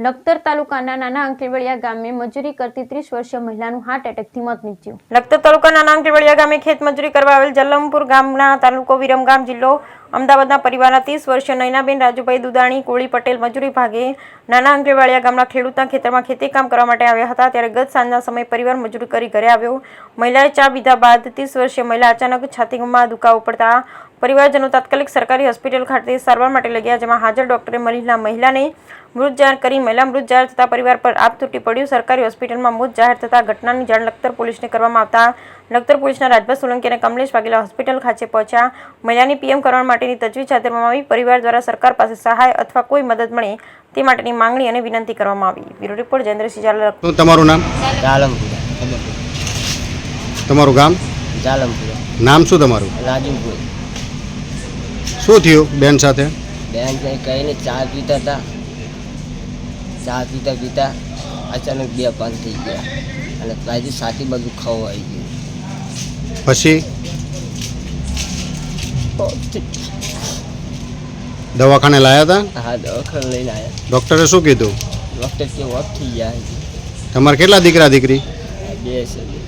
લખતર તાલુકાના નાના અંકલેવડિયા ગામે મજૂરી કરતી 30 વર્ષીય મહિલાનું હાર્ટ એટેકથી મોત નીપજ્યું। લખતર તાલુકાના નાના અંકલેવડિયા ગામે ખેત મજૂરી કરવા આવેલ જલમપુર ગામના તાલુકો વિરમગામ જિલ્લો અમદાવાદના પરિવારના 30 વર્ષીય નૈનાબેન રાજુભાઈ દુદાણી કોળી પટેલ મજૂરી ભાગે નાના અંકલેવડિયા ગામના ખેડૂતના ખેતરમાં ખેતી કામ કરવા માટે આવ્યા હતા। ત્યારે ગત સાંજના સમયે પરિવાર મજૂરી કરી ઘરે આવ્યો। મહિલાએ ચા પીધા બાદ 30 વર્ષીય મહિલા અચાનક છાતીમાં દુખાવો પડતા પરિવારજનો તાત્કાલિક સરકારી હોસ્પિટલ ખાતે સારવાર માટે લઈ ગયા, જેમાં હાજર ડોક્ટરે મહિલાને મૃત જાહેર કરી મહિલા મૃત જાહેર થતા પરિવાર પર આપ તૂટી પડ્યું। સરકારી હોસ્પિટલમાં મૃત જાહેર થતા ઘટનાની જાણ લખતર પોલીસને કરવામાં આવતા લખતર પોલીસના રાજભાઈ સોલંકી અને કમલેશ વાઘેલા હોસ્પિટલ ખાતે પહોંચ્યા। મહિલાની પીએમ કરવા માટેની તજવીજ હાથ ધરવામાં આવી। પરિવાર દ્વારા સરકાર પાસે સહાય અથવા કોઈ મદદ મળે તે માટેની માંગણી અને વિનંતી કરવામાં આવી। Bureau report Jayendrasinh Jhala. તમારું નામ? જાલમપુરા। તમારું ગામ? જાલમપુરા। નામ શું તમારું? રાજુપુર। શું થયું બેન સાથે? બેન કઈ ને ચા પીતા હતા, ચા પીતા અચાનક બે બંધ થઈ ગયા અને ત્યાંથી સાથી બધું ખવાઈ ગયું। પછી દવાખાને લાયા હતા? હા, દવાખાને લઈને આવ્યા। ડૉક્ટરે શું કીધું? ડૉક્ટર કે ઓફ થઈ ગયા। તમારે કેટલા દીકરા દીકરી? 2 છે।